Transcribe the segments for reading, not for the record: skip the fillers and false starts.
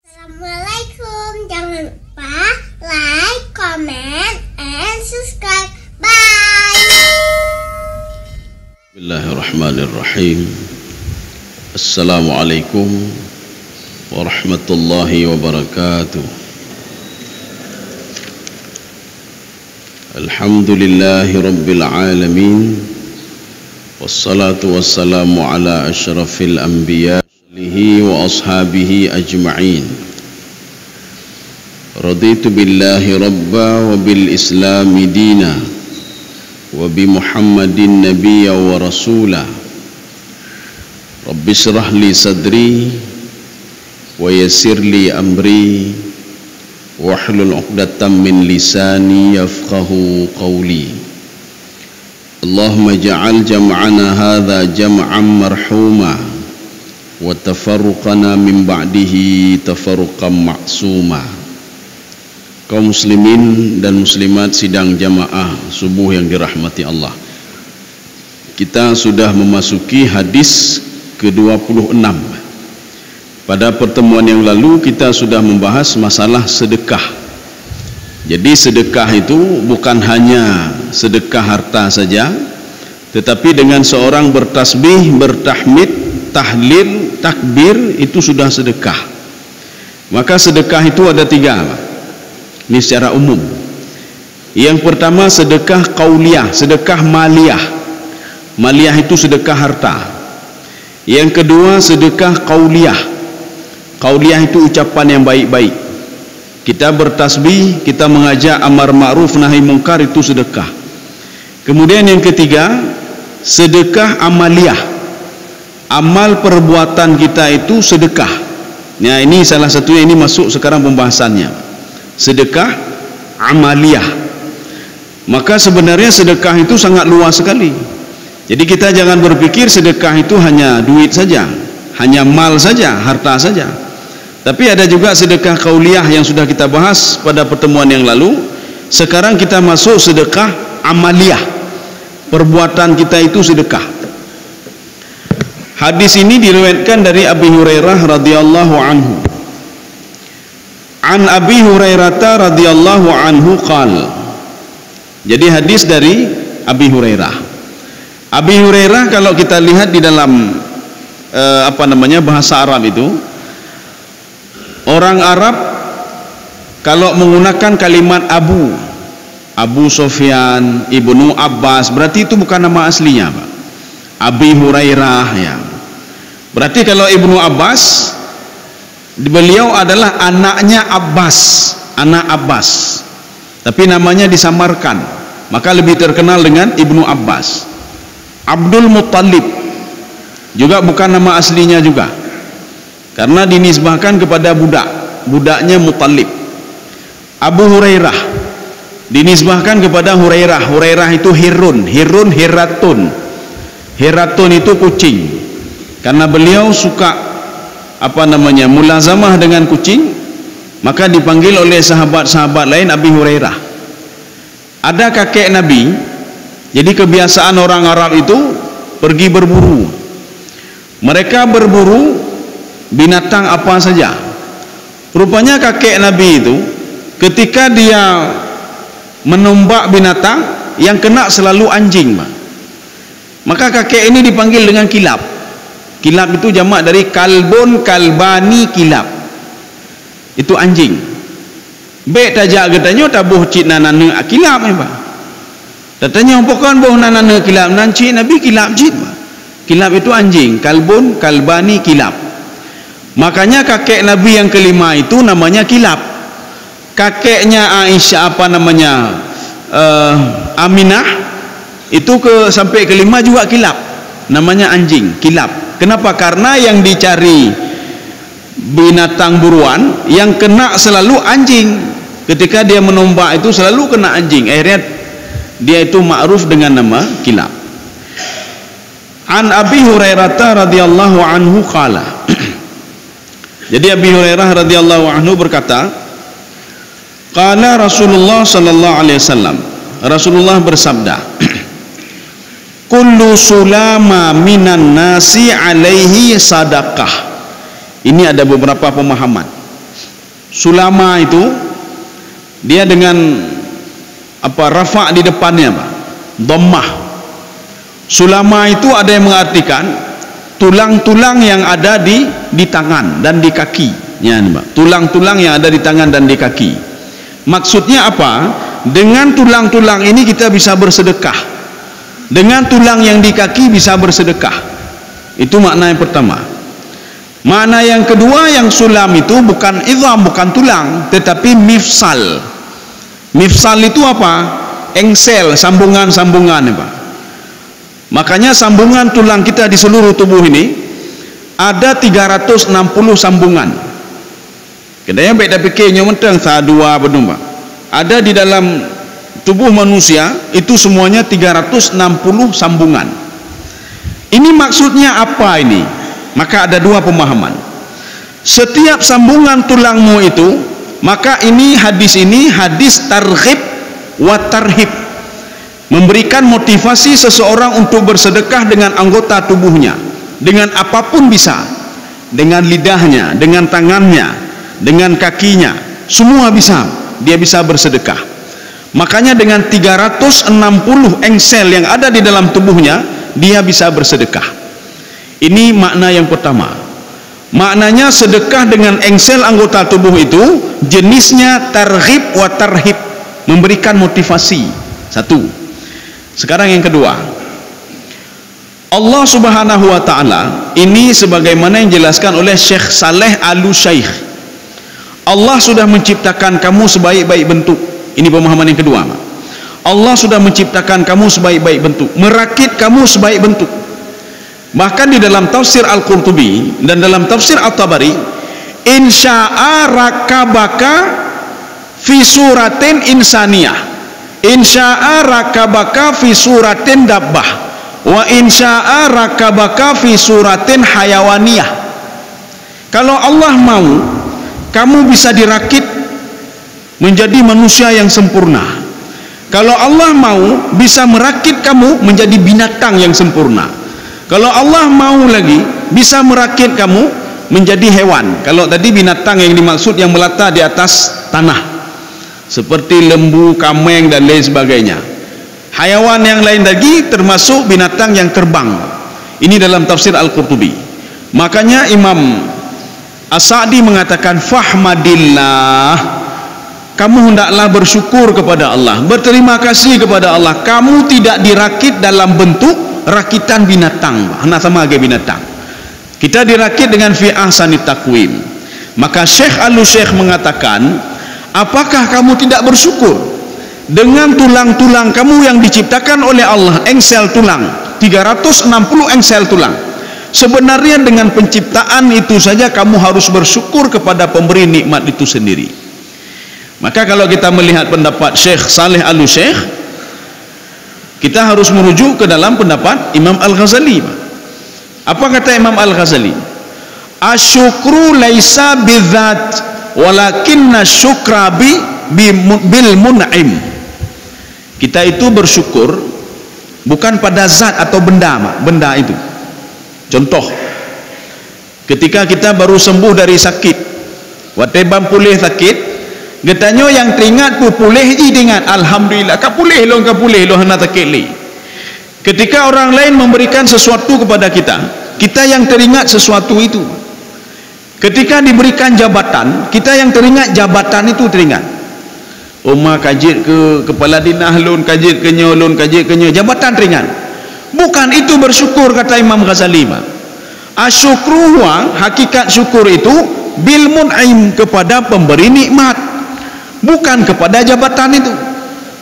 Assalamualaikum. Jangan lupa like, comment, and subscribe. Bye. Bismillahirrahmanirrahim. Assalamualaikum warahmatullahi wabarakatuh. Alhamdulillahi rabbil alamin. Wassalatu wassalamu ala asyrafil anbiya wa ashabihi ajma'in. Raditu billahi rabba wa bil islami dina wa bi muhammadin nabiyya wa rasula. Rabbi syrah li sadri wa yassir li amri wahlul 'uqdatam min lisani yafqahu qawli. Allahumma ja'al jam'ana hadha jam'an marhuma wa tafarruqana min ba'dihi tafarruqan ma'suma. Kaum muslimin dan muslimat sidang jamaah subuh yang dirahmati Allah, kita sudah memasuki hadis ke-26. Pada pertemuan yang lalu kita sudah membahas masalah sedekah. Jadi sedekah itu bukan hanya sedekah harta saja, tetapi dengan seorang bertasbih, bertahmid, tahlil, takbir, itu sudah sedekah. Maka sedekah itu ada 3. Ini secara umum. Yang pertama sedekah qauliyah, sedekah maliyah. Maliyah itu sedekah harta. Yang kedua sedekah qauliyah. Qauliyah itu ucapan yang baik-baik. Kita bertasbih, kita mengajak amar ma'ruf nahi mungkar, itu sedekah. Kemudian yang ketiga sedekah amaliyah. Amal perbuatan kita itu sedekah. Nah, ini salah satunya, ini masuk sekarang pembahasannya. Sedekah amaliyah. Maka sebenarnya sedekah itu sangat luas sekali. Jadi kita jangan berpikir sedekah itu hanya duit saja, hanya mal saja, harta saja. Tapi ada juga sedekah qauliyah yang sudah kita bahas pada pertemuan yang lalu. Sekarang kita masuk sedekah amaliyah. Perbuatan kita itu sedekah. Hadis ini diriwayatkan dari Abi Hurairah radhiyallahu anhu. An Abi Hurairah radhiyallahu anhu qala. Jadi hadis dari Abi Hurairah. Abi Hurairah kalau kita lihat di dalam bahasa Arab itu, orang Arab kalau menggunakan kalimat Abu Sufyan, Ibnu Abbas, berarti itu bukan nama aslinya, Pak. Abi Hurairah, ya. Berarti kalau Ibnu Abbas, beliau adalah anaknya Abbas, anak Abbas, tapi namanya disamarkan, maka lebih terkenal dengan Ibnu Abbas. Abdul Muttalib juga bukan nama aslinya juga, karena dinisbahkan kepada budaknya Muttalib. Abu Hurairah dinisbahkan kepada Hurairah. Hurairah itu Hirun, Hiratun itu kucing, karena beliau suka mulazamah dengan kucing, maka dipanggil oleh sahabat-sahabat lain Abi Hurairah. Ada kakek Nabi. Jadi kebiasaan orang Arab itu pergi berburu. Mereka berburu binatang apa saja. Rupanya kakek Nabi itu ketika dia menombak binatang, yang kena selalu anjing, maka kakek ini dipanggil dengan kilab. Kilab itu jamak dari kalbun, kalbani, kilab. Itu anjing. Bek tajak katanya tabuh cik nanane kilab ni, Pak. Katanya pokon boh nanane kilab, nan cik Nabi kilab cik, Pak. Kilab itu anjing, kalbun, kalbani, kilab. Makanya kakek Nabi yang kelima itu namanya kilab. Kakeknya Aisyah Aminah itu sampai kelima juga kilab. Namanya anjing, kilab. Kenapa? Karena yang dicari binatang buruan, yang kena selalu anjing. Ketika dia menombak itu selalu kena anjing. Akhirnya dia itu ma'ruf dengan nama kilab. An Abi Hurairah radhiyallahu anhu qala. Jadi Abi Hurairah radhiyallahu anhu berkata, qala Rasulullah sallallahu alaihi wasallam. Rasulullah bersabda, kullu sulama minan nasi alaihi sadaqah. Ini ada beberapa pemahaman. sulama itu dia dengan apa rafa di depannya, Pak, dhammah. Sulama itu ada yang mengartikan tulang-tulang yang ada di tangan dan di kaki, ya, Pak. Tulang-tulang yang ada di tangan dan di kaki. Maksudnya apa? Dengan tulang-tulang ini kita bisa bersedekah. Dengan tulang yang di kaki bisa bersedekah. Itu makna yang pertama. Makna yang kedua, yang sulam itu bukan idham, bukan tulang, tetapi mifsal. Mifsal itu apa? Engsel, sambungan-sambungan, Pak. Makanya sambungan tulang kita di seluruh tubuh ini ada 360 sambungan. Kedaya baik pikirnya mentang dua benung, Pak. Ada di dalam tubuh manusia itu semuanya 360 sambungan. Ini maksudnya apa ini? Maka ada dua pemahaman. Setiap sambungan tulangmu itu, maka ini hadis targhib wa tarhib, memberikan motivasi seseorang untuk bersedekah dengan anggota tubuhnya, dengan apapun bisa, dengan lidahnya, dengan tangannya, dengan kakinya, semua bisa, dia bisa bersedekah. Makanya dengan 360 engsel yang ada di dalam tubuhnya, dia bisa bersedekah. Ini makna yang pertama. Maknanya sedekah dengan engsel anggota tubuh itu jenisnya targhib wa tarhib, memberikan motivasi. Satu. Sekarang yang kedua, Allah Subhanahu wa ta'ala ini sebagaimana yang dijelaskan oleh Syekh Saleh Al-Syaikh, Allah sudah menciptakan kamu sebaik-baik bentuk. Ini pemahaman yang kedua. Allah sudah menciptakan kamu sebaik-baik bentuk, merakit kamu sebaik bentuk. Bahkan di dalam tafsir Al-Qurtubi dan dalam tafsir At-Tabari, insya'a rakabaka fi suratin insaniyah, insya'a rakabaka fi suratin dabbah, wa insya'a rakabaka fi suratin hayawaniyah. Kalau Allah mau, kamu bisa dirakit menjadi manusia yang sempurna. Kalau Allah mau, bisa merakit kamu menjadi binatang yang sempurna. Kalau Allah mau lagi, bisa merakit kamu menjadi hewan. Kalau tadi binatang yang dimaksud yang melata di atas tanah, seperti lembu, kameng dan lain sebagainya. Hayawan yang lain lagi termasuk binatang yang terbang. Ini dalam tafsir Al-Qurtubi. Makanya Imam As-Sa'di mengatakan, fahmadillah, kamu hendaklah bersyukur kepada Allah, berterima kasih kepada Allah. Kamu tidak dirakit dalam bentuk rakitan binatang, hanya sama kayak binatang. Kita dirakit dengan fi ahsanit taqwim. Maka Syekh Al-Syaikh mengatakan, apakah kamu tidak bersyukur dengan tulang-tulang kamu yang diciptakan oleh Allah, engsel tulang, 360 engsel tulang. Sebenarnya dengan penciptaan itu saja kamu harus bersyukur kepada pemberi nikmat itu sendiri. Maka kalau kita melihat pendapat Syekh Saleh Al-Syaikh, kita harus merujuk ke dalam pendapat Imam Al-Ghazali. Apa kata Imam Al-Ghazali? Asyukru laisa bidzat walakinna syukra bil mun'im. Kita itu bersyukur bukan pada zat atau benda itu. Contoh, ketika kita baru sembuh dari sakit, watebam pulih sakit, getanyo yang teringat pulih ji dengan alhamdulillah, kapulih lo hana takili. Ketika orang lain memberikan sesuatu kepada kita, kita yang teringat sesuatu itu. Ketika diberikan jabatan, kita yang teringat jabatan itu teringat. Oma kajit ke kepala dinah lun, kajit ke nyolun, kajit ke nyo, jabatan teringat. Bukan itu bersyukur, kata Imam Ghazali. Asyukru hakikat syukur itu bil mun'im, kepada pemberi nikmat, bukan kepada jabatan itu.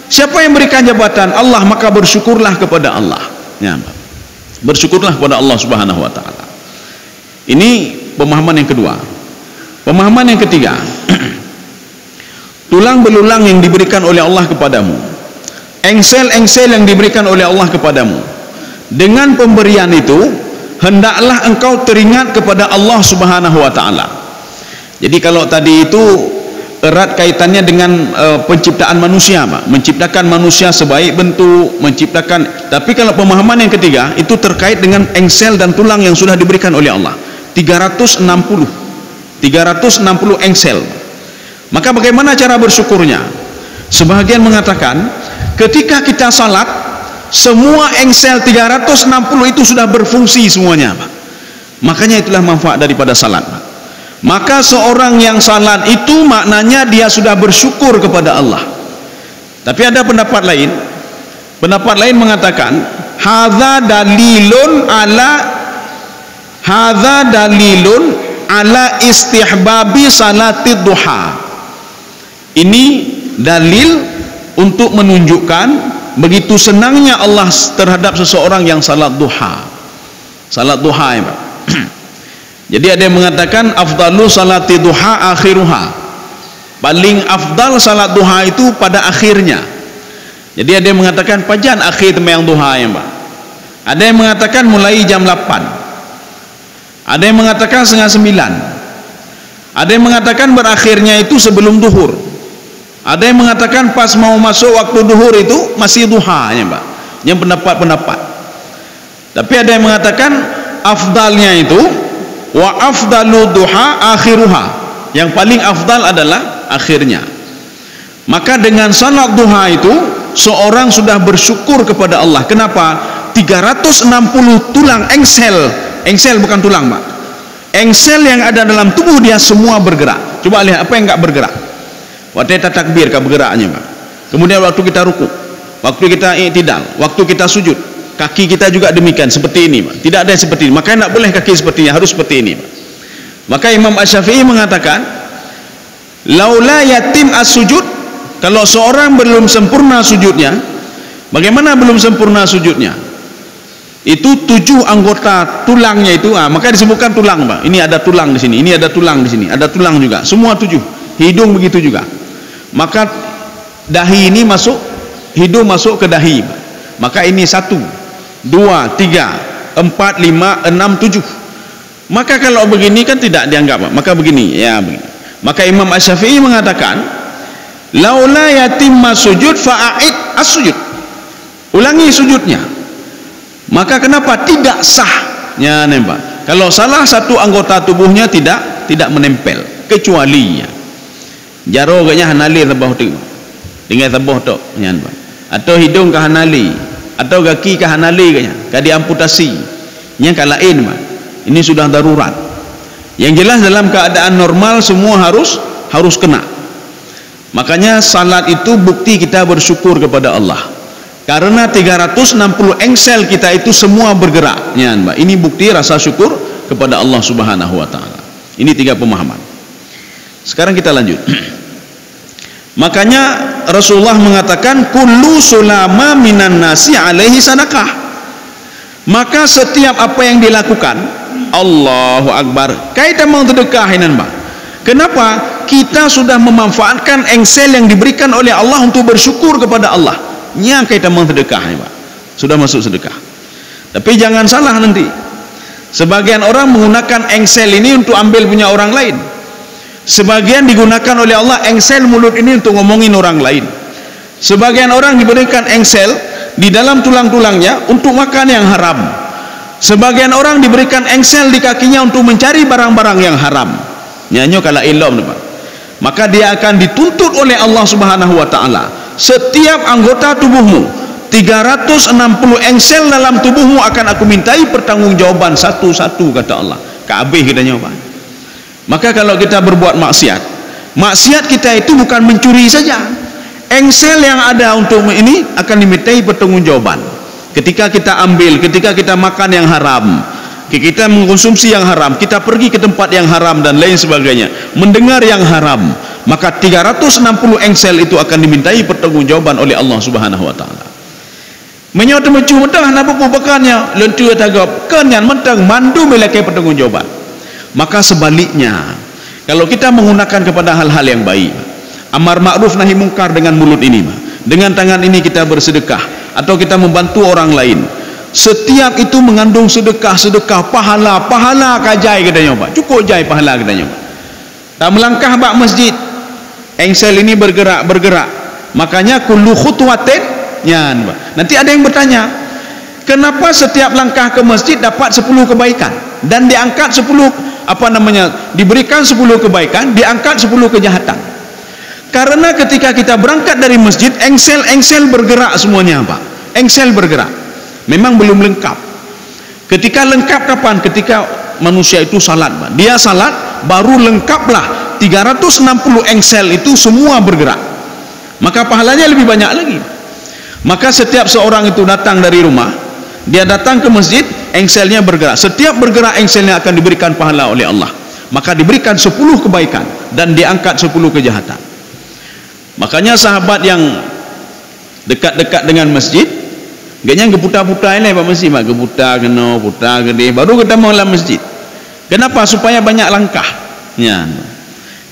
Siapa yang berikan jabatan? Allah, maka bersyukurlah kepada Allah. Ya, bersyukurlah kepada Allah Subhanahu wa ta'ala. Ini pemahaman yang kedua. Pemahaman yang ketiga, tulang belulang yang diberikan oleh Allah kepadamu, engsel-engsel yang diberikan oleh Allah kepadamu, dengan pemberian itu hendaklah engkau teringat kepada Allah Subhanahu wa ta'ala. Jadi kalau tadi itu erat kaitannya dengan penciptaan manusia, Pak. Menciptakan manusia sebaik bentuk, menciptakan. Tapi kalau pemahaman yang ketiga itu terkait dengan engsel dan tulang yang sudah diberikan oleh Allah. 360 engsel. Maka bagaimana cara bersyukurnya? Sebagian mengatakan ketika kita salat, semua engsel 360 itu sudah berfungsi semuanya, Pak. Makanya itulah manfaat daripada salat, Pak. Maka seorang yang salat itu maknanya dia sudah bersyukur kepada Allah. Tapi ada pendapat lain. Pendapat lain mengatakan hadza dalilun ala istihbabi salatid duha. Ini dalil untuk menunjukkan begitu senangnya Allah terhadap seseorang yang salat duha. Salat duha, ya, Pak. Jadi ada yang mengatakan afdalu salati duha akhiruha. Paling afdal salat duha itu pada akhirnya. Jadi ada yang mengatakan pajan akhir tembayang duha, ya, Pak. Ada yang mengatakan mulai jam 8. Ada yang mengatakan setengah 9. Ada yang mengatakan berakhirnya itu sebelum duhur. Ada yang mengatakan pas mau masuk waktu duhur itu masih duha, ya, Pak. Yang pendapat-pendapat. Tapi ada yang mengatakan afdalnya itu wa afdalu duha akhiruha. Yang paling afdal adalah akhirnya. Maka dengan salat duha itu seorang sudah bersyukur kepada Allah. Kenapa? 360 tulang engsel bukan tulang, Pak. Engsel yang ada dalam tubuh dia semua bergerak. Coba lihat apa yang enggak bergerak. Waktu kita takbir enggak bergeraknya, Pak. Kemudian waktu kita rukuk, waktu kita i'tidal, waktu kita sujud, kaki kita juga demikian seperti ini, Pak. Tidak ada yang seperti ini. Makanya tidak boleh kaki sepertinya, harus seperti ini, Pak. Maka Imam Asy-Syafi'i mengatakan laula yatim as-sujud, kalau seorang belum sempurna sujudnya. Bagaimana belum sempurna sujudnya? Itu 7 anggota tulangnya itu, maka disebutkan tulang, Pak. Ini ada tulang di sini, ini ada tulang di sini, ada tulang juga, semua 7. Hidung begitu juga. Maka dahi ini masuk, hidung masuk ke dahi, Pak. Maka ini 1, 2, 3, 4, 5, 6, 7. Maka kalau begini kan tidak dianggap, Pak. Maka begini, ya begini. Maka Imam Asy-Syafi'i mengatakan laula yatimma sujud fa'id as-sujud. Ulangi sujudnya. Maka kenapa tidak sahnya, Pak? Kalau salah satu anggota tubuhnya tidak menempel, kecuali ya jaro gaknya hanali tabah tu. Dengan tabah tu, nyan, Pak. Atau hidung ke hanali, atau kaki ke hanali gaknya, ka diamputasi. Nya ka lain, Pak. Ini sudah darurat. Yang jelas dalam keadaan normal semua harus kena. Makanya salat itu bukti kita bersyukur kepada Allah. Karena 360 engsel kita itu semua bergerak, ya, Mbak. Ini bukti rasa syukur kepada Allah Subhanahu wa taala. Ini 3 pemahaman. Sekarang kita lanjut. Makanya Rasulullah mengatakan kullu sulama minan nasi alaihi sadaqah. Maka setiap apa yang dilakukan, Allahu Akbar, kaitan mau sedekah ini, Mbak. Kenapa? Kita sudah memanfaatkan engsel yang diberikan oleh Allah untuk bersyukur kepada Allah. Nya kaitan mau sedekah, Pak. Sudah masuk sedekah. Tapi jangan salah nanti. Sebagian orang menggunakan engsel ini untuk ambil punya orang lain. Sebagian digunakan oleh Allah engsel mulut ini untuk ngomongin orang lain. Sebagian orang diberikan engsel di dalam tulang-tulangnya untuk makan yang haram. Sebagian orang diberikan engsel di kakinya untuk mencari barang-barang yang haram. Nyanyo kala ilom, Pak. Maka dia akan dituntut oleh Allah Subhanahu wa taala. Setiap anggota tubuhmu, 360 engsel dalam tubuhmu akan aku mintai pertanggungjawaban satu-satu, kata Allah. Kabeh kita nyoba. Maka kalau kita berbuat maksiat kita itu bukan mencuri saja. Engsel yang ada untuk ini akan dimintai pertanggungjawaban. Ketika kita ambil, ketika kita makan yang haram, kita mengkonsumsi yang haram, kita pergi ke tempat yang haram dan lain sebagainya, mendengar yang haram, maka 360 engsel itu akan dimintai pertanggungjawaban oleh Allah Subhanahu wa taala. Menyot mecu mentah napa pubakannya lentu tagap kenyan mentang mandu meleke pertanggungjawaban. Maka sebaliknya, kalau kita menggunakan kepada hal-hal yang baik, amar ma'ruf nahi mungkar dengan mulut ini, dengan tangan ini kita bersedekah atau kita membantu orang lain, setiap itu mengandung sedekah pahala kajai katanya, Pak. Cukup jai pahala katanya, Pak. Tak melangkah bak masjid, engsel ini bergerak. Makanya kullu khutwatin nyan, Pak. Nanti ada yang bertanya, kenapa setiap langkah ke masjid dapat 10 kebaikan dan diangkat 10 diberikan 10 kebaikan, diangkat 10 kejahatan? Karena ketika kita berangkat dari masjid, engsel bergerak semuanya, Pak. Engsel bergerak. Memang belum lengkap. Ketika lengkap kapan? Ketika manusia itu salat, Pak. Dia salat, baru lengkaplah 360 engsel itu semua bergerak. Maka pahalanya lebih banyak lagi. Maka setiap seorang itu datang dari rumah, dia datang ke masjid, engselnya bergerak. Setiap bergerak engselnya akan diberikan pahala oleh Allah. Maka diberikan 10 kebaikan dan diangkat 10 kejahatan. Makanya sahabat yang dekat-dekat dengan masjid, gaknya geputar-putar ini Pak masjid, Pak. Geputar kena, putar gede, baru kita mau dalam masjid. Kenapa? Supaya banyak langkah. Ya.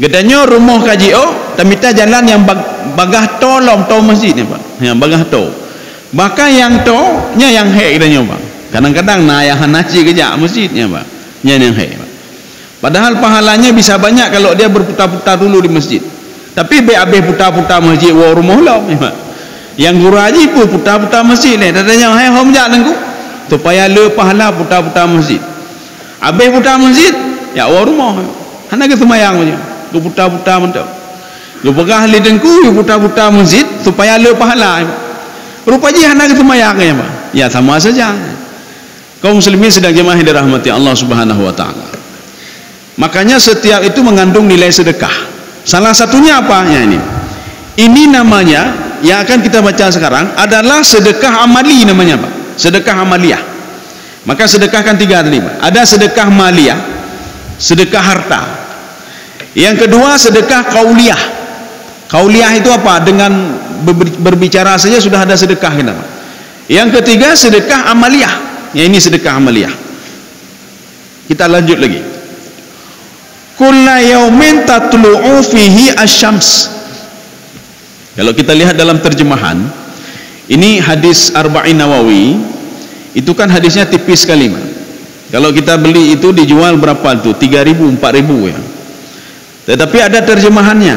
Gedanya rumah kaji tamita jalan yang bagah tolong tol masjid ni, Pak. Yang bagah tol. Maka yang tolnya yang hek gedanya, Pak. Kadang-kadang yang hanaci kejak masjidnya, Pak. Yang hek, Pak. Padahal pahalanya bisa banyak kalau dia berputar-putar dulu di masjid. Tapi habis putar-putar masjid rumah lah, Pak. Yang guru haji pun putar-putar masjid ni. Tadanya hai hom jak nengku. Supaya le pahala putar-putar masjid. Habis putar masjid, ya rumah. Hana ke semayang aja. Lu putar-putar mentok. Lu pegah li dengku, lu putar-putar masjid supaya le pahala. Rupanya hana ke semayang ya, Pak. Ya sama saja. Kaum muslimin sedang jemaah yang dirahmati Allah Subhanahu wa taala. Makanya setiap itu mengandung nilai sedekah. Salah satunya apa? Ya ini. Ini namanya yang akan kita baca sekarang adalah sedekah amali namanya, Pak. Sedekah amaliyah. Maka sedekah kan 3 tadi, Pak. Ada sedekah maliyah, sedekah harta. Yang kedua sedekah qauliyah. Qauliyah itu apa? Dengan berbicara saja sudah ada sedekah kita, Pak. Yang ketiga sedekah amaliyah. Ya ini sedekah amaliyah. Kita lanjut lagi. Kulla yaumin tatlu'u fihi asyams. Kalau kita lihat dalam terjemahan, ini hadis Arba'in Nawawi, itu kan hadisnya tipis sekali, Pak. Kalau kita beli itu dijual berapa tuh? 3.000, 4.000 ya. Tetapi ada terjemahannya.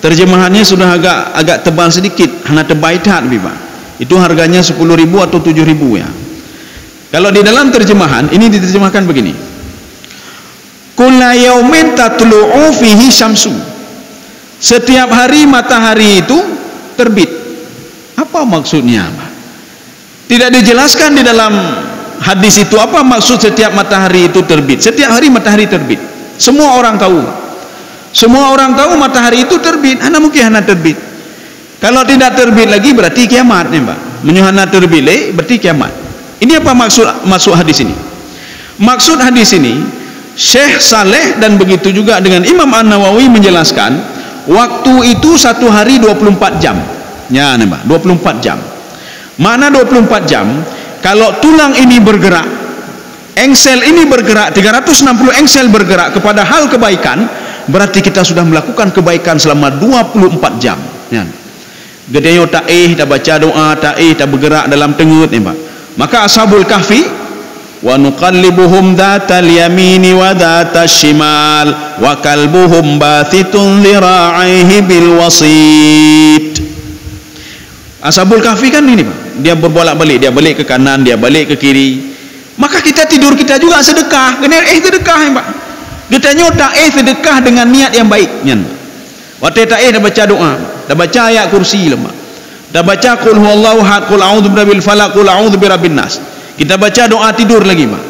Terjemahannya sudah agak tebal sedikit, hanya tebaitat, Pak. Itu harganya 10.000 atau 7.000 ya. Kalau di dalam terjemahan ini diterjemahkan begini. Kulla yaumin tatlu'u fihi syamsu. Setiap hari matahari itu terbit. Apa maksudnya, Pak? Tidak dijelaskan di dalam hadis itu apa maksud setiap matahari itu terbit. Setiap hari matahari terbit. Semua orang tahu. Semua orang tahu matahari itu terbit. Hana mungkin hana terbit. Kalau tidak terbit lagi berarti kiamat nih, Pak. Menyuhana terbit berarti kiamat. Ini apa maksud hadis ini? Maksud hadis ini Syekh Saleh dan begitu juga dengan Imam An-Nawawi menjelaskan waktu itu satu hari 24 jam. Ya, nih, Pak, 24 jam. Mana 24 jam? Kalau tulang ini bergerak, engsel ini bergerak, 360 engsel bergerak kepada hal kebaikan, berarti kita sudah melakukan kebaikan selama 24 jam. Ya. Gedeyo tak baca doa, tak bergerak dalam tengut, nih, Pak. Maka Ashabul Kahfi wa nuqallibuhum dhatal yamini wa dhatal shimal wa kalbuhum bathitun dhira'ihi bil wasit. Ashabul Kahfi kan ini, Pak. Dia berbolak-balik, dia balik ke kanan, dia balik ke kiri. Maka kita tidur kita juga sedekah. Kena sedekah, Pak. Kita nyota sedekah dengan niat yang baik. Nyan. Waktu tak dah baca doa, dah baca ayat kursi lama. Dah baca qul huwallahu ahad, qul a'udzu birabbil falaq, qul a'udzu birabbin nas. Kita baca doa tidur lagi, Pak.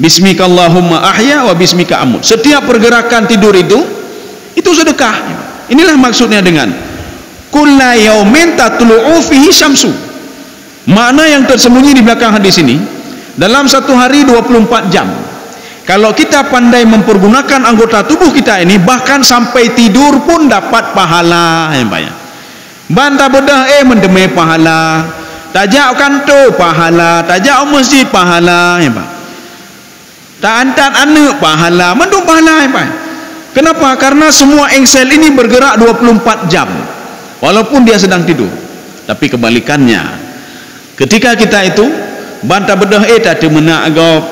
Bismikallahumma ahya wa bismika amut. Setiap pergerakan tidur itu sedekah. Inilah maksudnya dengan kulla yaumin tatlu'u fihi syamsu. Makna yang tersembunyi di belakang hadis ini, dalam satu hari 24 jam. Kalau kita pandai mempergunakan anggota tubuh kita ini, bahkan sampai tidur pun dapat pahala yang banyak. Bantah bedah mendemai pahala. Tajak kantor pahala, tajak masjid pahala, ya, Pak. Tak antar anak pahala, mendung pahala, ya, Pak. Kenapa? Karena semua engsel ini bergerak 24 jam. Walaupun dia sedang tidur. Tapi kebalikannya, ketika kita itu bantah bedah tak temena agop,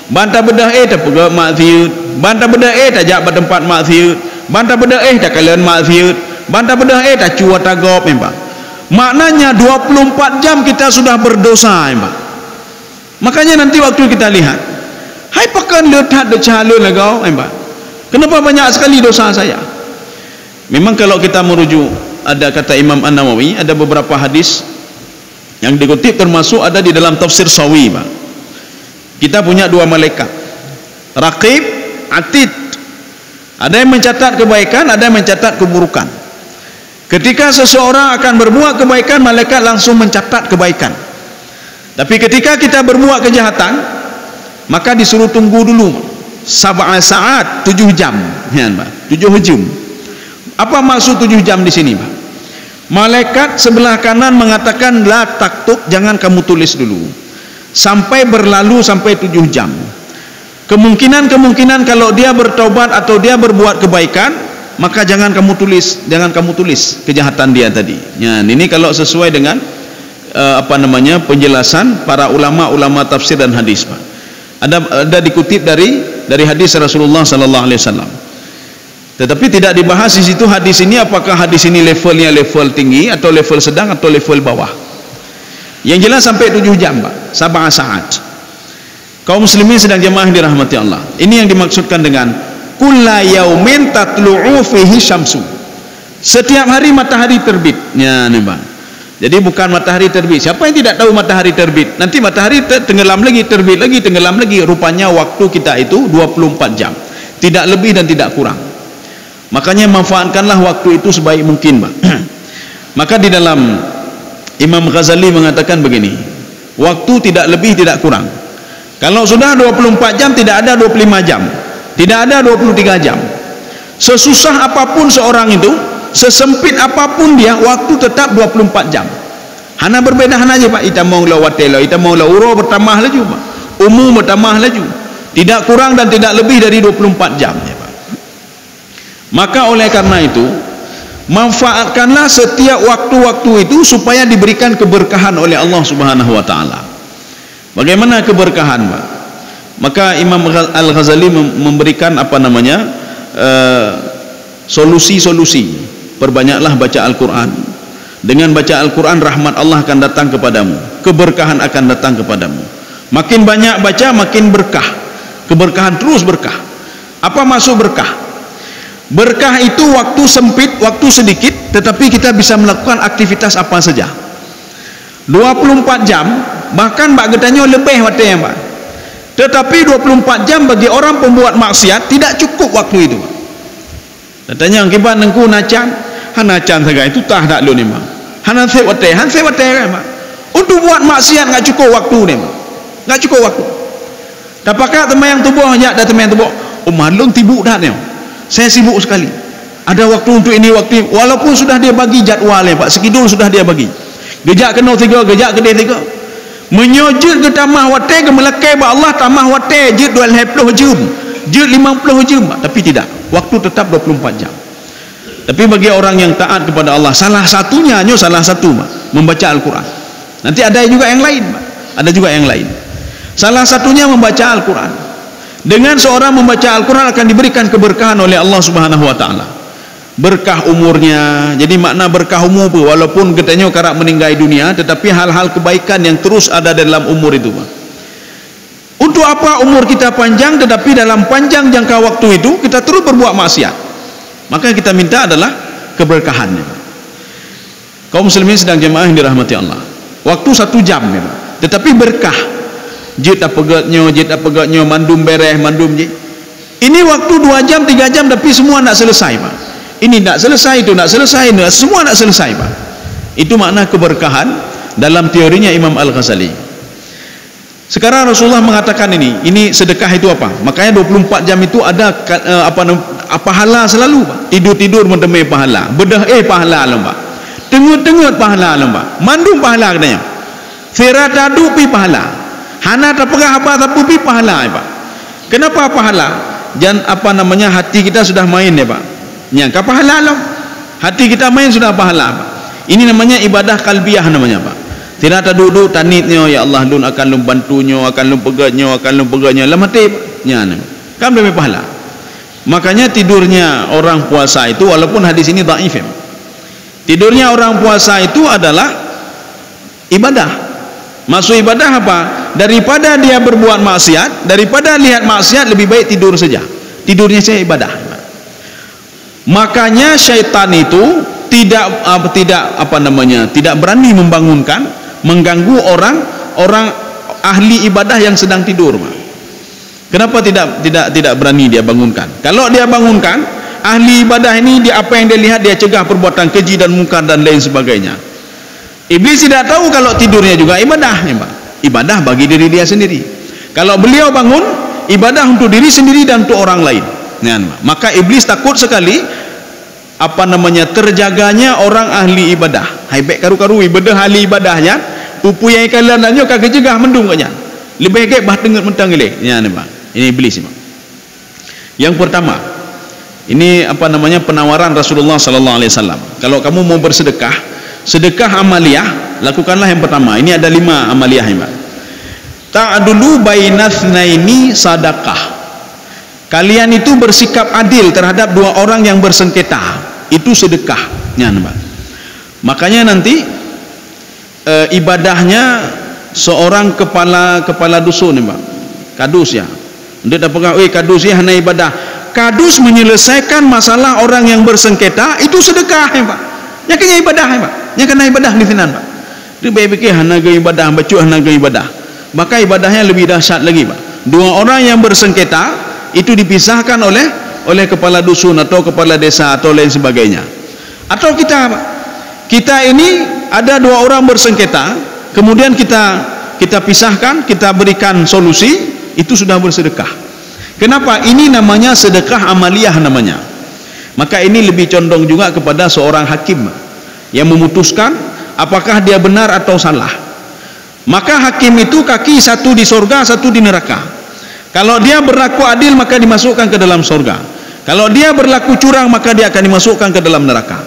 bantah bedah tak pegawai maksiat, bantah bedah tajak bertempat maksiat, bantah bedah tak kalian maksiat, bantah bedah tak cuat agop, ya, Pak. Maknanya 24 jam kita sudah berdosa, ya, Pak. Makanya nanti waktu kita lihat, hai pakan letat de calon lagau, ya, Pak. Kenapa banyak sekali dosa saya? Memang kalau kita merujuk, ada kata Imam An-Nawawi, ada beberapa hadis yang dikutip, termasuk ada di dalam tafsir Sawi, Pak. Kita punya dua malaikat, Raqib, Atid. Ada yang mencatat kebaikan, ada yang mencatat keburukan. Ketika seseorang akan berbuat kebaikan, malaikat langsung mencatat kebaikan. Tapi ketika kita berbuat kejahatan, maka disuruh tunggu dulu 7 saat, 7 jam, ya, Pak. 7 jam. Apa maksud 7 jam di sini, Pak? Malaikat sebelah kanan mengatakan la taktub, jangan kamu tulis dulu sampai berlalu sampai 7 jam. Kemungkinan kalau dia bertobat atau dia berbuat kebaikan, maka jangan kamu tulis kejahatan dia tadi. Ya, ini kalau sesuai dengan penjelasan para ulama tafsir dan hadis, Pak. Ada dikutip dari hadis Rasulullah sallallahu alaihi wasallam. Tetapi tidak dibahas di situ hadis ini, apakah hadis ini levelnya level tinggi atau level sedang atau level bawah. Yang jelas sampai 7 jam, Pak. 7 saat. Kaum muslimin sedang jemaah dirahmati Allah. Ini yang dimaksudkan dengan kulla yaumin tatlu'u fihi syamsu. Setiap hari matahari terbit. Ya, nih, Pak. Jadi bukan matahari terbit. Siapa yang tidak tahu matahari terbit? Nanti matahari tenggelam lagi, terbit lagi, tenggelam lagi. Rupanya waktu kita itu 24 jam. Tidak lebih dan tidak kurang. Makanya manfaatkanlah waktu itu sebaik mungkin, Pak. Maka di dalam Imam Ghazali mengatakan begini, waktu tidak lebih tidak kurang. Kalau sudah 24 jam, tidak ada 25 jam, tidak ada 23 jam. Sesusah apapun seorang itu, sesempit apapun dia, waktu tetap 24 jam. Hana berbeda hana aja, Pak. Ita mau la watelo, ita mau la uro bertambah lagi, Pak. Umum bertambah lagi. Tidak kurang dan tidak lebih dari 24 jam, ya, Pak. Maka oleh karena itu, manfaatkanlah setiap waktu-waktu itu supaya diberikan keberkahan oleh Allah Subhanahu wa taala. Bagaimana keberkahan, Pak? Maka Imam Al-Ghazali memberikan solusi-solusi. Perbanyaklah baca Al-Quran. Dengan baca Al-Quran, rahmat Allah akan datang kepadamu, keberkahan akan datang kepadamu. Makin banyak baca, makin berkah. Keberkahan terus berkah. Apa maksud berkah? Berkah itu waktu sempit, waktu sedikit, tetapi kita bisa melakukan aktivitas apa saja. 24 jam, bahkan Mbak Gedanyo lebih waktu yang, Pak. Tetapi 24 jam bagi orang pembuat maksiat tidak cukup waktu itu, Pak. Katanya akibat nengku nacan, hanacan saja itu tak lu ni, Pak. Hanan sewate kan, Pak. Untuk buat maksiat enggak cukup waktu ni, Pak. Enggak cukup waktu. Dapakah teman yang tubuh ya, ada teman yang tubuh. Malung tibuk dah ni. Saya sibuk sekali. Ada waktu untuk ini, waktu ini. Walaupun sudah dia bagi jadualnya, Pak. Sekidul sudah dia bagi. Gejak kena 3, gejak kedai 3. Menyojud ke tamah wate ke melekai ba Allah tamah wate jid 20 jam. Jid 50 jam, Pak. Tapi tidak. Waktu tetap 24 jam. Tapi bagi orang yang taat kepada Allah, salah satunya, Pak, membaca Al-Quran. Nanti ada juga yang lain, Pak. Ada juga yang lain. Salah satunya membaca Al-Quran. Dengan seorang membaca Al-Quran akan diberikan keberkahan oleh Allah Subhanahu wa taala. Berkah umurnya. Jadi makna berkah umur, walaupun katanya karak meninggal dunia, tetapi hal-hal kebaikan yang terus ada dalam umur itu, Pak. Untuk apa umur kita panjang, tetapi dalam panjang jangka waktu itu kita terus berbuat maksiat? Maka yang kita minta adalah keberkahannya, Pak. Kaum muslimin sedang jemaah yang dirahmati Allah. Waktu 1 jam, ya, Pak. Tetapi berkah. Jid apa pegatnya, mandum bereh, mandum jid. Ini waktu 2 jam, 3 jam, tapi semua nak selesai, Pak. Ini nak selesai, itu nak selesai, semua nak selesai, Pak. Itu makna keberkahan dalam teorinya Imam Al-Ghazali. Sekarang Rasulullah mengatakan ini sedekah itu apa? Makanya 24 jam itu ada pahala selalu, Pak. Tidur-tidur mendemai pahala, bedah pahala lembak, tengut-tengut pahala lembak, mandum pahala katanya, firatadu pi pahala, hana tapegah apa tapu pi pahala, Pak. Kenapa pahala? Dan hati kita sudah main, ya, Pak. Nyangka pahala lah. Hati kita main sudah pahala, Pak. Ini namanya ibadah kalbiah namanya, Pak. Tidak ada duduk tanitnya, ya Allah lun akan lun bantunya, akan lun peganya, lama hati, Pak. Kan demi pahala. Makanya tidurnya orang puasa itu, walaupun hadis ini dhaif, ya, tidurnya orang puasa itu adalah ibadah. Maksud ibadah apa? Daripada dia berbuat maksiat, daripada lihat maksiat, lebih baik tidur saja. Tidurnya saya ibadah. Makanya syaitan itu tidak berani membangunkan, mengganggu orang ahli ibadah yang sedang tidur. Kenapa tidak berani dia bangunkan? Kalau dia bangunkan, ahli ibadah ini apa yang dia lihat, dia cegah perbuatan keji dan mungkar dan lain sebagainya. Iblis tidak tahu kalau tidurnya juga ibadah, ibadah bagi diri dia sendiri. Kalau beliau bangun, ibadah untuk diri sendiri dan untuk orang lain. Maka iblis takut sekali terjaganya orang ahli ibadah. Haibek karu-karu ibadah ahli ibadahnya, pupu yang kalian nanyo kagak jegah mendung kanya. Lebih baik bah dengar mentang ile. Ini iblis. Yang pertama, ini penawaran Rasulullah sallallahu alaihi wasallam. Kalau kamu mau bersedekah, sedekah amaliyah, lakukanlah yang pertama. Ini ada 5 amaliyah, ta'dulu bainatsnaini sadaqah. Kalian itu bersikap adil terhadap 2 orang yang bersengketa, itu sedekah. Makanya nanti ibadahnya seorang kepala dusun, kadus ya. Dia dah pegang, kadus ya hana ibadah. Kadus menyelesaikan masalah orang yang bersengketa, itu sedekah, Yang kena ibadah, Yang kena ibadah di sini, Dia fikir hana ke ibadah, baca hana ke ibadah. Maka ibadahnya lebih dahsyat lagi, 2 orang yang bersengketa itu dipisahkan oleh kepala dusun atau kepala desa atau lain sebagainya. Atau kita ini ada 2 orang bersengketa, kemudian kita pisahkan, kita berikan solusi, itu sudah bersedekah. Kenapa? Ini namanya sedekah amaliyah namanya. Maka ini lebih condong juga kepada seorang hakim yang memutuskan apakah dia benar atau salah. Maka hakim itu kaki satu di surga, satu di neraka. Kalau dia berlaku adil, maka dimasukkan ke dalam surga. Kalau dia berlaku curang, maka dia akan dimasukkan ke dalam neraka.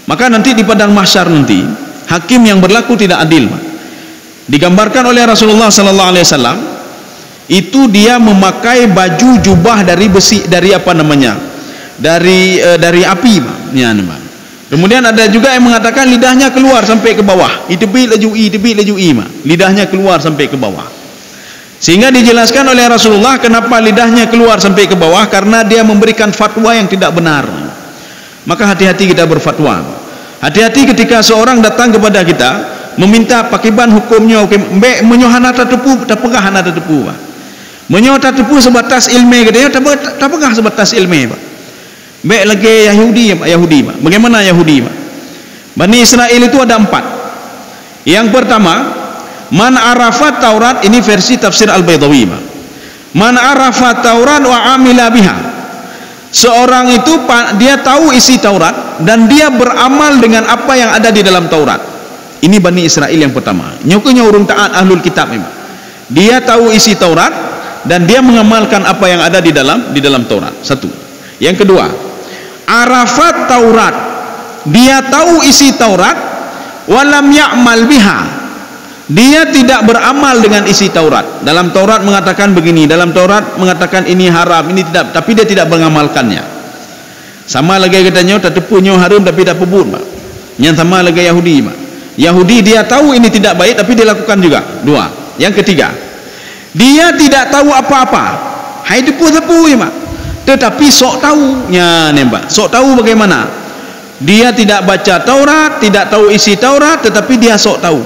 Maka nanti di padang mahsyar nanti, hakim yang berlaku tidak adil, digambarkan oleh Rasulullah sallallahu alaihi wasallam, itu dia memakai baju jubah dari besi, dari api, Kemudian ada juga yang mengatakan lidahnya keluar sampai ke bawah, idebit laju, lidahnya keluar sampai ke bawah. Sehingga dijelaskan oleh Rasulullah kenapa lidahnya keluar sampai ke bawah, karena dia memberikan fatwa yang tidak benar. Maka hati-hati kita berfatwa. Hati-hati ketika seorang datang kepada kita meminta pakiban hukumnya, menyohana tepu, tak pegah hana tepu, menyoh tepu sebatas ilmu katanya, tak pegah sebatas ilmu, Baik lagi Yahudi, Bagaimana Yahudi, Bani Israel itu ada 4. Yang pertama, man arafat Taurat, ini versi tafsir Al-Baydawi. Man arafat Taurat wa amila biha. Seorang itu dia tahu isi Taurat dan dia beramal dengan apa yang ada di dalam Taurat. Ini Bani Israel yang pertama. Nyokunya urung taat ahlul kitab memang. Dia tahu isi Taurat dan dia mengamalkan apa yang ada di dalam Taurat. 1. Yang kedua, arafat Taurat, dia tahu isi Taurat, walam ya'mal biha. Dia tidak beramal dengan isi Taurat. Dalam Taurat mengatakan begini, dalam Taurat mengatakan ini haram, ini tidak, tapi dia tidak mengamalkannya. Sama lagi katanya tetepunyo haram tapi tak pebut, Yang sama lagi Yahudi, Yahudi dia tahu ini tidak baik tapi dia lakukan juga. 2. Yang ketiga, dia tidak tahu apa-apa. Hai tepu-tepu, tetapi sok tahu, sok tahu bagaimana. Dia tidak baca Taurat, tidak tahu isi Taurat, tetapi dia sok tahu.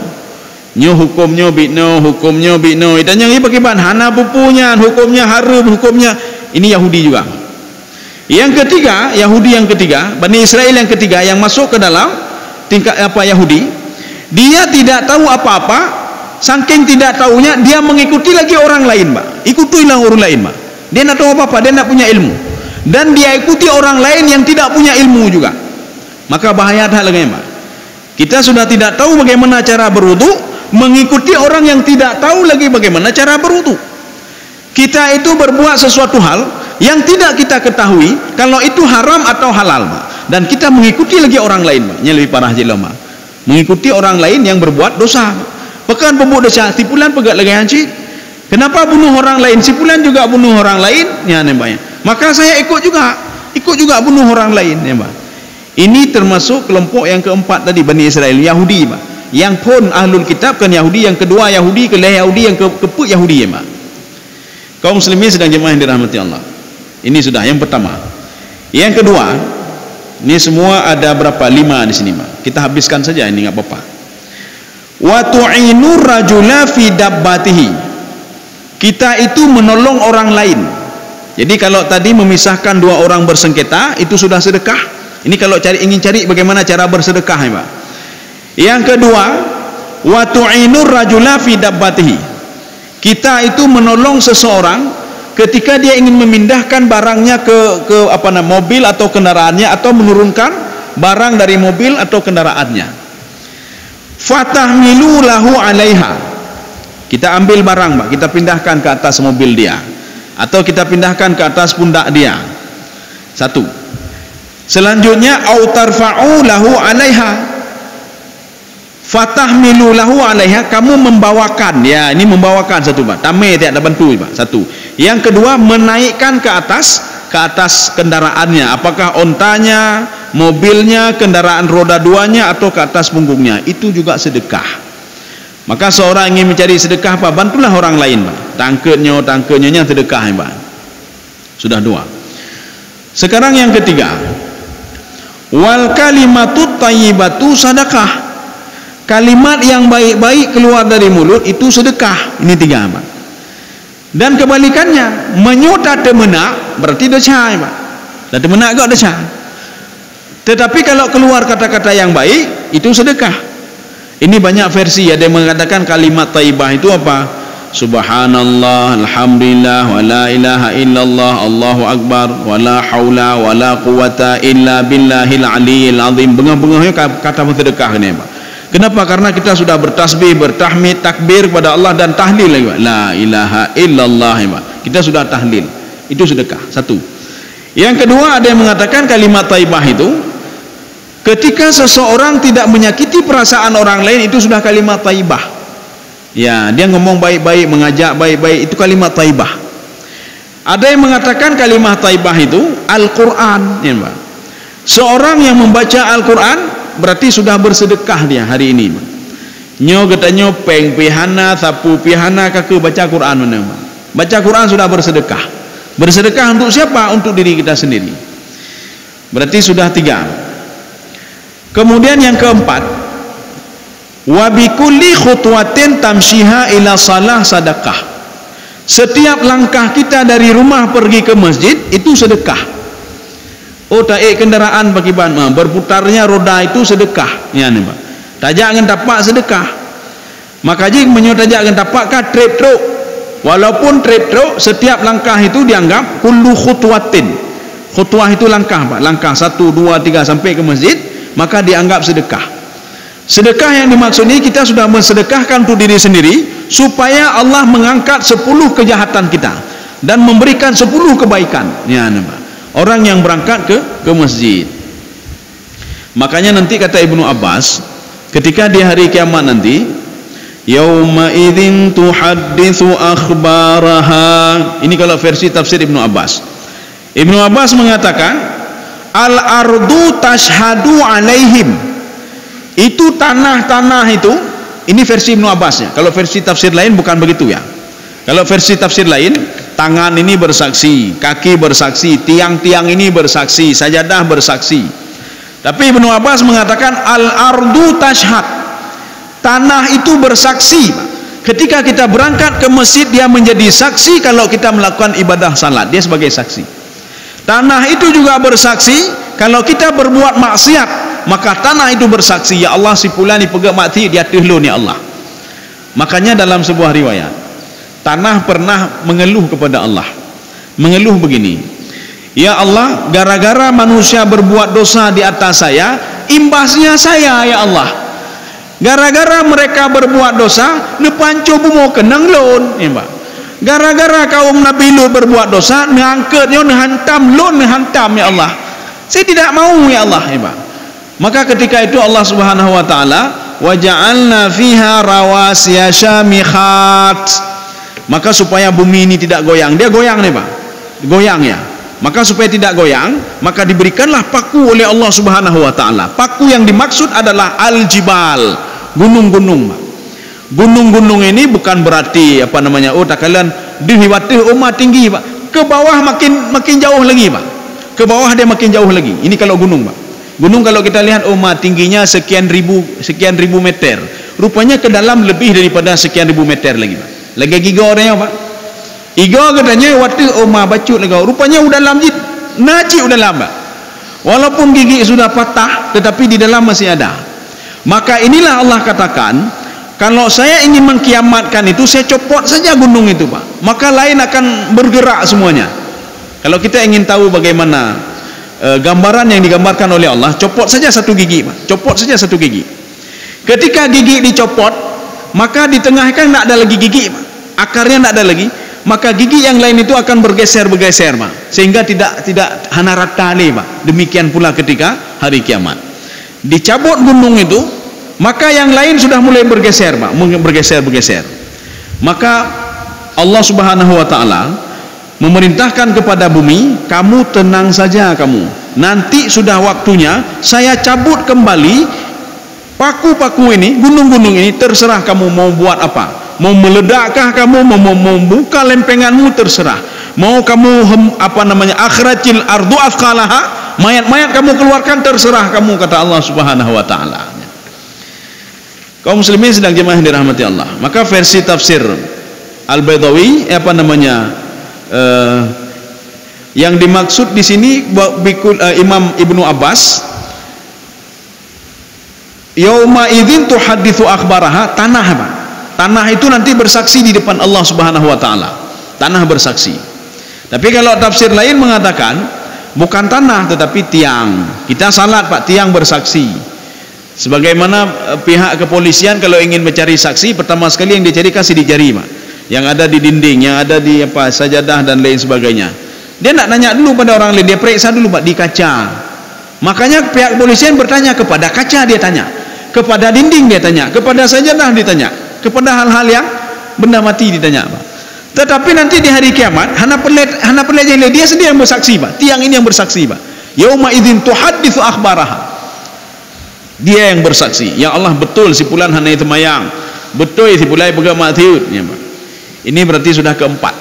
Hukumnya bidno, dan yang ini bagaimana? Hana pupunya, hukumnya haram, hukumnya. Ini Yahudi juga. Yang ketiga, Yahudi yang ketiga, Bani Israel yang ketiga yang masuk ke dalam tingkat Yahudi, dia tidak tahu apa-apa, saking tidak tahunya dia mengikuti lagi orang lain, Ikutilah orang lain, Dia tidak tahu apa-apa, dia tidak punya ilmu, dan dia ikuti orang lain yang tidak punya ilmu juga. Maka bahaya lagi, Kita sudah tidak tahu bagaimana cara berwudu, mengikuti orang yang tidak tahu lagi bagaimana cara berwudu. Kita itu berbuat sesuatu hal yang tidak kita ketahui kalau itu haram atau halal, dan kita mengikuti lagi orang lain, yang lebih parah jelema, mengikuti orang lain yang berbuat dosa. Pekan pembuat dosa, tipulan pegat lagi hancit. Kenapa bunuh orang lain? Sipulan juga bunuh orang lain, Maka saya ikut juga bunuh orang lain, Ini termasuk kelompok yang keempat tadi, Bani Israel, Yahudi, Yang pun ahlul kitab kan Yahudi, yang kedua Yahudi, Yahudi, yang keempat Yahudi, Kaum muslimin sedang jemaah yang dirahmati Allah. Ini sudah yang pertama. Yang kedua, Ini semua ada berapa? 5 di sini, Pak. Kita habiskan saja ini, enggak apa-apa. Wa tu'inu rajula fi dabbatihi. Kita itu menolong orang lain. Jadi kalau tadi memisahkan 2 orang bersengketa, itu sudah sedekah. Ini kalau ingin cari bagaimana cara bersedekah, ya, Pak. Yang kedua, wa tu'inu rajula fi dabbatihi. Kita itu menolong seseorang ketika dia ingin memindahkan barangnya ke mobil atau kendaraannya, atau menurunkan barang dari mobil atau kendaraannya. Fatahmilu lahu 'alaiha. Kita ambil barang, Pak, kita pindahkan ke atas mobil dia, atau kita pindahkan ke atas pundak dia. 1. Selanjutnya au tarfa'u lahu 'alaiha. Fatahmilu lahu 'alaiha, kamu membawakan. Ya, ini membawakan satu, Pak. Tamai tidak ada bantu, Pak. 1. Yang kedua, menaikkan ke atas kendaraannya, apakah ontanya, mobilnya, kendaraan roda 2-nya, atau ke atas punggungnya. Itu juga sedekah. Maka seorang ingin mencari sedekah, Pak, bantulah orang lain, Pak. Tangkenya sedekah, Pak. Sudah 2. Sekarang yang ketiga, wal kalimatut thayyibatu sedekah. Kalimat yang baik-baik keluar dari mulut itu sedekah. Ini 3, Pak. Dan kebalikannya, menyuta temenak berarti dosa, Pak. Dan temenak juga dosa. Tetapi kalau keluar kata-kata yang baik, itu sedekah. Ini banyak versi. Ada yang mengatakan kalimat thayyibah itu apa? Subhanallah, alhamdulillah, wa la ilaha illallah, Allahu akbar, wa la haula wa la quwata illa billahil aliyil azim. Bengah-bengahnya kata sedekah ini, Pak. Kenapa? Karena kita sudah bertasbih, bertahmid, takbir kepada Allah, dan tahlil lagi, Pak. La ilaha illallah, Pak. Kita sudah tahlil. Itu sedekah. 1. Yang kedua, ada yang mengatakan kalimat thayyibah itu ketika seseorang tidak menyakiti perasaan orang lain, itu sudah kalimat thayyibah. Ya, dia ngomong baik-baik, mengajak baik-baik, itu kalimat thayyibah. Ada yang mengatakan kalimat thayyibah itu Al-Qur'an, ya, Pak. Seorang yang membaca Al-Qur'an berarti sudah bersedekah dia hari ini. Nyo katanya peng pihana, sapu pihana, kakek baca Quran mana? Baca Quran sudah bersedekah. Bersedekah untuk siapa? Untuk diri kita sendiri. Berarti sudah 3. Kemudian yang keempat, wa bikulli khutwatin tamshiha ila salah sadaqah. Setiap langkah kita dari rumah pergi ke masjid itu sedekah. Oh, taik kendaraan bagi ban, berputarnya roda itu sedekah. Ya, nih, Pak. Tajak dengan tapak sedekah. Maka jika menyotajak dengan tapak kah trip truk. Walaupun trip truk, setiap langkah itu dianggap kullu khutwatin. Khutwah itu langkah, Pak. Langkah 1, 2, 3 sampai ke masjid, maka dianggap sedekah. Sedekah yang dimaksud ini kita sudah mensedekahkan untuk diri sendiri supaya Allah mengangkat 10 kejahatan kita dan memberikan 10 kebaikan. Ya, nih, Pak. Orang yang berangkat ke masjid. Makanya nanti kata Ibnu Abbas, ketika di hari kiamat nanti, yauma idzin tuhadditsu akhbaraha. Ini kalau versi tafsir Ibnu Abbas. Ibnu Abbas mengatakan, al-ardu tashhadu alaihim. Itu tanah-tanah itu, ini versi Ibnu Abbas ya. Kalau versi tafsir lain bukan begitu ya. Kalau versi tafsir lain, tangan ini bersaksi, kaki bersaksi, tiang-tiang ini bersaksi, sajadah bersaksi. Tapi Ibnu Abbas mengatakan al-ardu tashhad. Tanah itu bersaksi. Ketika kita berangkat ke masjid, dia menjadi saksi. Kalau kita melakukan ibadah salat, dia sebagai saksi. Tanah itu juga bersaksi kalau kita berbuat maksiat, maka tanah itu bersaksi, ya Allah, si fulan ni pegang mati, dia tehlun ya Allah. Makanya dalam sebuah riwayat, tanah pernah mengeluh kepada Allah, mengeluh begini, ya Allah, gara-gara manusia berbuat dosa di atas saya, imbasnya saya ya Allah. Gara-gara mereka berbuat dosa, nepanco bumo kenang lon, ya Pak. Gara-gara kaum Nabi Lut berbuat dosa, ngangkatnya nehantam lon, nehantam ya Allah. Saya tidak mau ya Allah, ya Pak. Maka ketika itu Allah Subhanahu wa taala, wa ja'alna fiha rawasiya syamikhat. Maka supaya bumi ini tidak goyang, dia goyang nih Pak, goyang ya. Maka supaya tidak goyang, maka diberikanlah paku oleh Allah Subhanahu wa taala. Paku yang dimaksud adalah al-jibal, gunung-gunung Pak. Gunung-gunung ini bukan berarti apa namanya, oh tak kalian dihiwati umat tinggi Pak, ke bawah makin jauh lagi Pak, ke bawah dia makin jauh lagi. Ini kalau gunung Pak. Gunung kalau kita lihat tingginya sekian ribu meter. Rupanya ke dalam lebih daripada sekian ribu meter lagi, Pak. Lagi giga orangnya, Pak. Iga katanya waktu bacut lagi. Rupanya udah dalam naci udah lama. Walaupun gigi sudah patah, tetapi di dalam masih ada. Maka inilah Allah katakan, kalau saya ingin mengkiamatkan itu, saya copot saja gunung itu, Pak. Maka lain akan bergerak semuanya. Kalau kita ingin tahu bagaimana gambaran yang digambarkan oleh Allah, copot saja satu gigi, Pak. Copot saja satu gigi. Ketika gigi dicopot, maka di tengah kan tidak ada lagi gigi, Pak. Akarnya tidak ada lagi. Maka gigi yang lain itu akan bergeser, Pak. Sehingga tidak hana rata nih, Pak. Demikian pula ketika hari kiamat. Dicabut gunung itu, maka yang lain sudah mulai bergeser, Pak. Bergeser. Maka Allah Subhanahu wa taala memerintahkan kepada bumi, kamu tenang saja kamu. Nanti sudah waktunya saya cabut kembali paku-paku ini, gunung-gunung ini, terserah kamu mau buat apa. Mau meledakkah kamu, mau membuka lempenganmu, terserah. Mau kamu akhrajil ardu afqalaha, mayat-mayat kamu keluarkan, terserah kamu, kata Allah Subhanahu wa taala. Kaum muslimin sedang jemaah yang dirahmati Allah. Maka versi tafsir Al-Baydawi yang dimaksud di sini Imam Ibnu Abbas, yauma idzin tuhadditsu akhbaraha, tanah itu nanti bersaksi di depan Allah Subhanahu wa taala. Tanah bersaksi. Tapi kalau tafsir lain mengatakan bukan tanah tetapi tiang. Kita salat, Pak, tiang bersaksi. Sebagaimana pihak kepolisian kalau ingin mencari saksi, pertama sekali yang dicari kasih di jari, Pak. Yang ada di dinding, yang ada di sajadah dan lain sebagainya. Dia tidak nanya dulu pada orang lain, dia periksa dulu, Pak, di kaca. Makanya pihak kepolisian bertanya, kepada kaca dia tanya, kepada dinding dia tanya, kepada sajadah ditanya, kepada hal-hal yang benda mati ditanya, Pak. Tetapi nanti di hari kiamat, hana pelajari dia sendiri yang bersaksi, Pak. Tiang ini yang bersaksi, Pak. Yauma idzin tuhadditsu akhbaraha. Dia yang bersaksi. Ya Allah, betul si fulan hana itu mayang. Betul si fulan pegang matiut, ya, Pak. Ini berarti sudah keempat.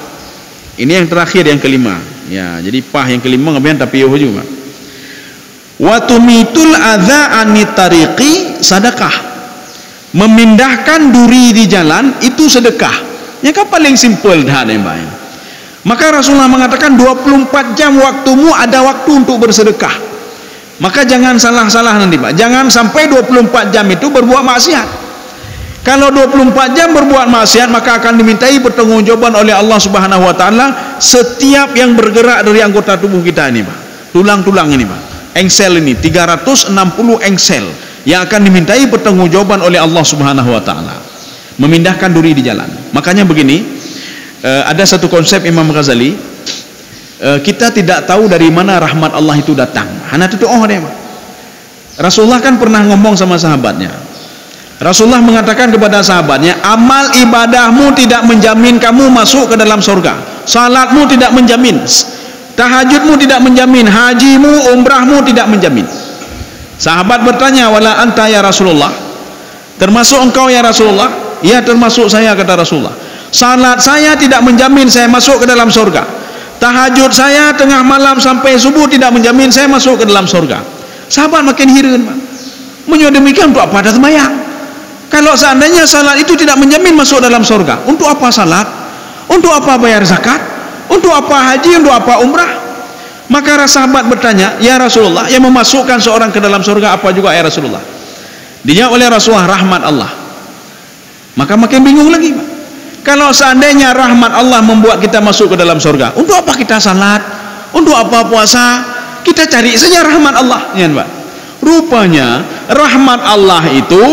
Ini yang terakhir, yang kelima. Ya, jadi yang kelima ngapain tapi juga. Wa tumitul adza anitariqi sadaqah. Memindahkan duri di jalan itu sedekah. Yang paling simpel dah, Mbak. Maka Rasulullah mengatakan 24 jam waktumu ada waktu untuk bersedekah. Maka jangan salah-salah nanti, Pak. Jangan sampai 24 jam itu berbuat maksiat. Kalau 24 jam berbuat maksiat, maka akan dimintai pertanggungjawaban oleh Allah Subhanahu wa taala setiap yang bergerak dari anggota tubuh kita ini, Pak. Tulang-tulang ini, Pak. Engsel ini 360 engsel yang akan dimintai pertanggungjawaban oleh Allah Subhanahu wa taala. Memindahkan duri di jalan. Makanya begini, ada satu konsep Imam Ghazali, kita tidak tahu dari mana rahmat Allah itu datang. Hanya itu deh, Pak. Rasulullah kan pernah ngomong sama sahabatnya. Rasulullah mengatakan kepada sahabatnya, amal ibadahmu tidak menjamin kamu masuk ke dalam surga. Salatmu tidak menjamin, tahajudmu tidak menjamin, hajimu, umrahmu tidak menjamin. Sahabat bertanya, wala anta ya Rasulullah, termasuk engkau ya Rasulullah? Ya, termasuk saya, kata Rasulullah. Salat saya tidak menjamin saya masuk ke dalam surga. Tahajud saya tengah malam sampai subuh tidak menjamin saya masuk ke dalam surga. Sahabat makin heran, Pak. Demikian untuk apa ada sembahyang? Kalau seandainya salat itu tidak menjamin masuk dalam surga, untuk apa salat? Untuk apa bayar zakat? Untuk apa haji? Untuk apa umrah? Maka sahabat bertanya, ya Rasulullah, yang memasukkan seorang ke dalam surga apa juga ya Rasulullah? Dijawab oleh Rasulullah, rahmat Allah. Maka makin bingung lagi, Pak. Kalau seandainya rahmat Allah membuat kita masuk ke dalam surga, untuk apa kita salat? Untuk apa puasa? Kita cari saja rahmat Allah, ya, Pak. Rupanya rahmat Allah itu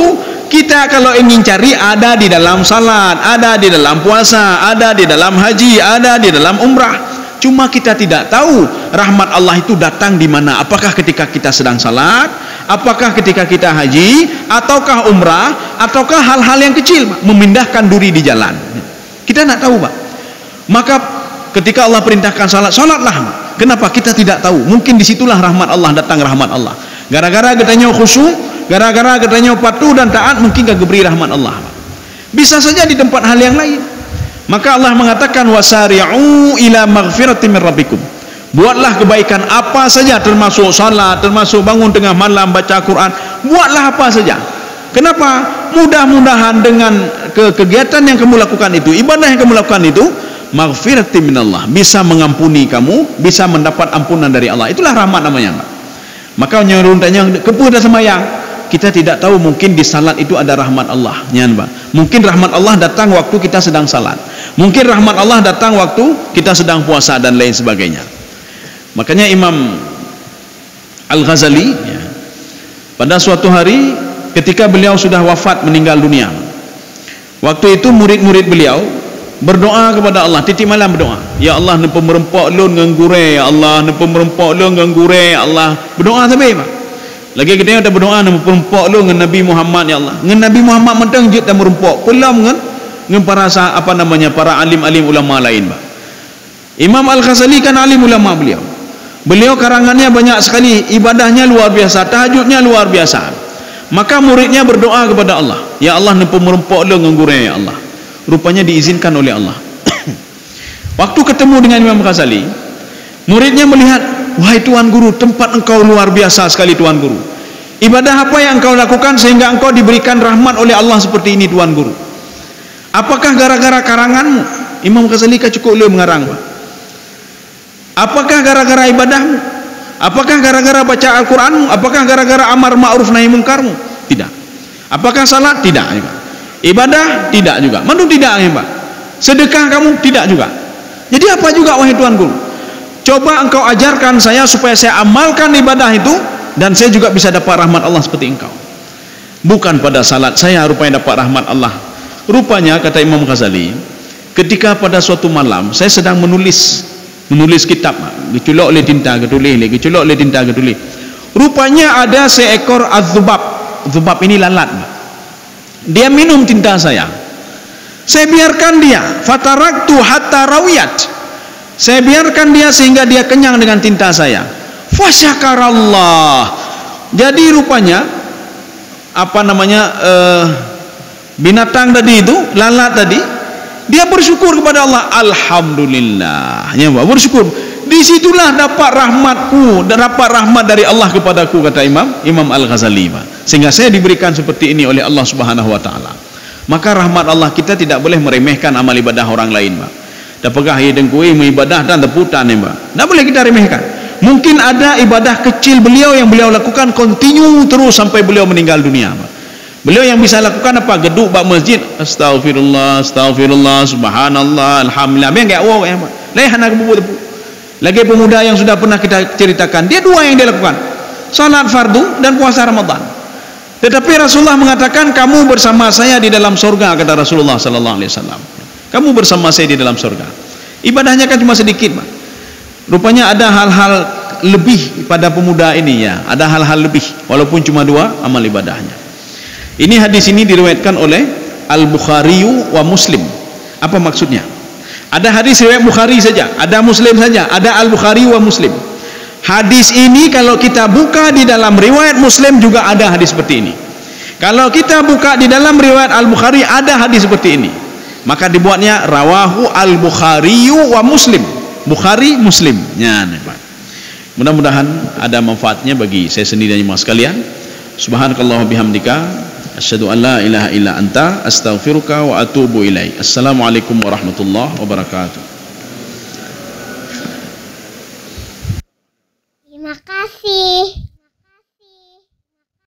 kita kalau ingin cari ada di dalam salat, ada di dalam puasa, ada di dalam haji, ada di dalam umrah. Cuma kita tidak tahu rahmat Allah itu datang di mana. Apakah ketika kita sedang salat, apakah ketika kita haji, ataukah umrah, ataukah hal-hal yang kecil, memindahkan duri di jalan. Kita tidak tahu, Pak. Maka ketika Allah perintahkan salat, salatlah. Kenapa? Kita tidak tahu. Mungkin disitulah rahmat Allah datang, rahmat Allah. Gara-gara katanya khusyuk, gara-gara katanya patuh dan taat, mungkin gak beri rahmat Allah. Bisa saja di tempat hal yang lain. Maka Allah mengatakan wasari'u ila maghfiratin min rabbikum. Buatlah kebaikan apa saja, termasuk salat, termasuk bangun tengah malam baca Quran. Buatlah apa saja. Kenapa? Mudah-mudahan dengan kegiatan yang kamu lakukan itu, ibadah yang kamu lakukan itu, maghfiratin minallah, bisa mengampuni kamu, bisa mendapat ampunan dari Allah. Itulah rahmat namanya, Pak. Maka nyuruntanya kepuh dah sembahyang, kita tidak tahu, mungkin di salat itu ada rahmat Allah, nyan, Pak. Mungkin rahmat Allah datang waktu kita sedang salat. Mungkin rahmat Allah datang waktu kita sedang puasa dan lain sebagainya. Makanya Imam Al-Ghazali ya, pada suatu hari ketika beliau sudah wafat, meninggal dunia, waktu itu murid-murid beliau berdoa kepada Allah, titik malam berdoa, ya Allah nempa merempak lun nganggure, ya Allah nempa merempak lun nganggure, ya Allah. Berdoa sampai Pak. Lagi kita ada berdoa nempa merempak lun dengan Nabi Muhammad, ya Allah. Dengan Nabi Muhammad mentang jut dan merempak pula dengan para apa namanya, para alim-alim ulama lain, Pak. Imam Al-Ghazali kan alim ulama beliau. Beliau karangannya banyak sekali, ibadahnya luar biasa, tahajudnya luar biasa. Maka muridnya berdoa kepada Allah, ya Allah nempa merempak lun nganggure, ya Allah. Rupanya diizinkan oleh Allah. Waktu ketemu dengan Imam Ghazali, muridnya melihat, wahai Tuan Guru, tempat engkau luar biasa sekali Tuan Guru. Ibadah apa yang engkau lakukan sehingga engkau diberikan rahmat oleh Allah seperti ini Tuan Guru? Apakah gara-gara karanganmu? Imam Ghazali kan cukup boleh mengarang, Pak. Apakah gara-gara ibadahmu? Apakah gara-gara baca Al-Quranmu? Apakah gara-gara amar ma'ruf nahi mungkarmu? Tidak. Apakah salat? Tidak, Pak. Ibadah? Tidak juga. Mandu tidak, Pak. Sedekah kamu? Tidak juga. Jadi apa juga, wahai Tuan Guru? Coba engkau ajarkan saya supaya saya amalkan ibadah itu dan saya juga bisa dapat rahmat Allah seperti engkau. Bukan pada salat saya rupanya dapat rahmat Allah. Rupanya kata Imam Ghazali, ketika pada suatu malam saya sedang menulis kitab, geculok oleh tinta getulis, geculok oleh tinta getulis. Rupanya ada seekor az-zubab. Zubab ini lalat, Pak. Dia minum tinta saya. Saya biarkan dia, fataraktu hatta rawiyat. Saya biarkan dia sehingga dia kenyang dengan tinta saya. Fasyakarallah. Jadi rupanya apa namanya, binatang tadi itu, lalat tadi, dia bersyukur kepada Allah. Alhamdulillah, ya, Pak, bersyukur. Disitulah dapat rahmatku dan dapat rahmat dari Allah kepadaku, kata Imam Al-Ghazali, Pak. Sehingga saya diberikan seperti ini oleh Allah Subhanahu wa taala. Maka rahmat Allah, kita tidak boleh meremehkan amal ibadah orang lain, Pak. Dapatlah ia dengkui ibadah dan teputan, Pak. Tidak boleh kita remehkan. Mungkin ada ibadah kecil beliau yang beliau lakukan kontinu terus sampai beliau meninggal dunia, Pak. Beliau yang bisa lakukan apa? Geduk bak masjid, astagfirullah, astagfirullah, subhanallah, alhamdulillah. Biar enggak wow, ya, Pak. Lehan aku tepu. Lagi pemuda yang sudah pernah kita ceritakan, dia dua yang dia lakukan, salat fardu dan puasa Ramadan. Tetapi Rasulullah mengatakan, kamu bersama saya di dalam surga, kata Rasulullah sallallahu alaihi wasallam. Kamu bersama saya di dalam surga. Ibadahnya kan cuma sedikit, Pak. Rupanya ada hal-hal lebih pada pemuda ini, ya. Ada hal-hal lebih walaupun cuma dua amal ibadahnya. Ini hadis ini diriwayatkan oleh Al-Bukhari wa Muslim. Apa maksudnya? Ada hadis riwayat Bukhari saja, ada Muslim saja, ada Al-Bukhari wa Muslim. Hadis ini kalau kita buka di dalam riwayat Muslim juga ada hadis seperti ini. Kalau kita buka di dalam riwayat Al-Bukhari ada hadis seperti ini. Maka dibuatnya rawahu Al-Bukhari wa Muslim. Bukhari Muslim. Ya, Pak. Mudah-mudahan ada manfaatnya bagi saya sendiri dan jemaah sekalian. Subhanakallah bihamdika, asyhadu an la ilaha illa anta, astaghfiruka wa atubu ilaik. Assalamualaikum warahmatullahi wabarakatuh.